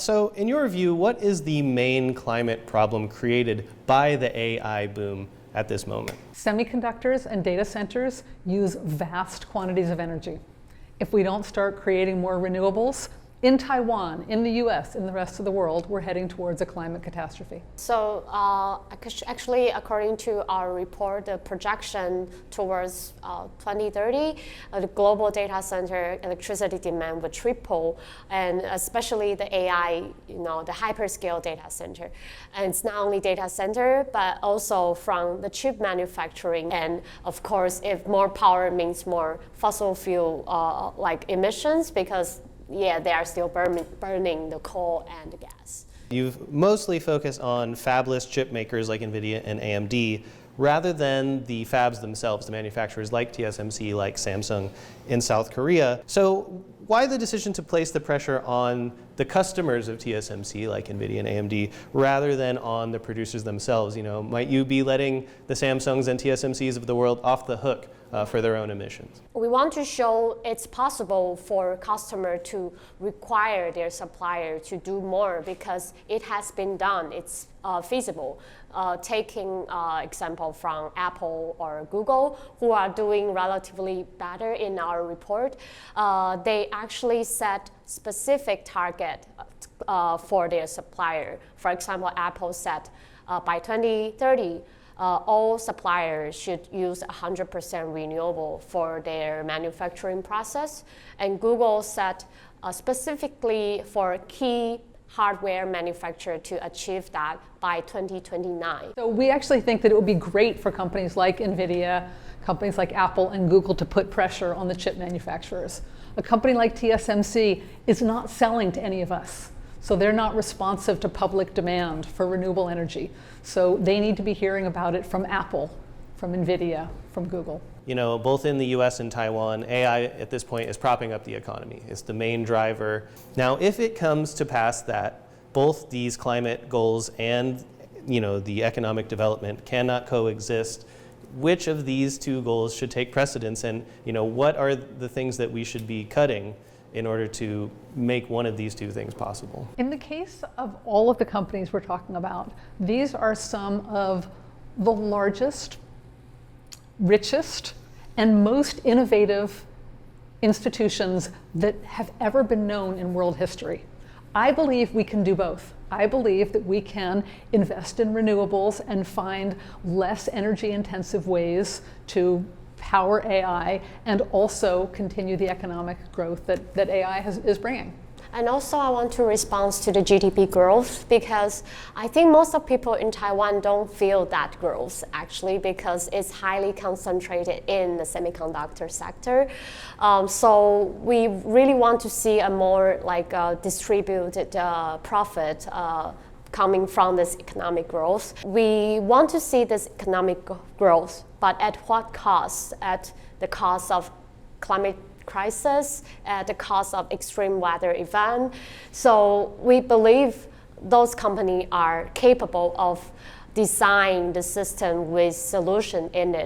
So in your view, what is the main climate problem created by the AI boom at this moment? Semiconductors and data centers use vast quantities of energy. If we don't start creating more renewables, in Taiwan, in the US, in the rest of the world, we're heading towards a climate catastrophe. So actually, according to our report, the projection towards 2030, the global data center electricity demand would triple, and especially the AI, the hyperscale data center. And it's not only data center, but also from the chip manufacturing. And of course, if more power means more fossil fuel like emissions, because they are still burning the coal and the gas. You've mostly focused on fabless chip makers like Nvidia and AMD, rather than the fabs themselves, the manufacturers like TSMC, like Samsung in South Korea. So why the decision to place the pressure on the customers of TSMC, like Nvidia and AMD, rather than on the producers themselves? Might you be letting the Samsungs and TSMCs of the world off the hook for their own emissions? We want to show it's possible for customer to require their supplier to do more because it has been done. It's feasible. Taking example from Apple or Google, who are doing relatively better in our report, they actually set specific target for their supplier. For example, Apple set by 2030, all suppliers should use 100% renewable for their manufacturing process. And Google set specifically for key hardware manufacturer to achieve that by 2029. So we actually think that it would be great for companies like Nvidia, companies like Apple and Google to put pressure on the chip manufacturers. A company like TSMC is not selling to any of us. So they're not responsive to public demand for renewable energy. So they need to be hearing about it from Apple, from Nvidia, from Google. Both in the US and Taiwan, AI at this point is propping up the economy. It's the main driver. Now, if it comes to pass that both these climate goals and the economic development cannot coexist, which of these two goals should take precedence, and what are the things that we should be cutting in order to make one of these two things possible? In the case of all of the companies we're talking about, these are some of the largest, richest, and most innovative institutions that have ever been known in world history. I believe we can do both. I believe that we can invest in renewables and find less energy intensive ways to power AI and also continue the economic growth that AI is bringing. And also I want to respond to the GDP growth because I think most of people in Taiwan don't feel that growth actually because it's highly concentrated in the semiconductor sector. So we really want to see a more distributed profit coming from this economic growth. We want to see this economic growth, but at what cost? At the cost of climate crisis, at the cost of extreme weather event. So we believe those companies are capable of designing the system with solution in it.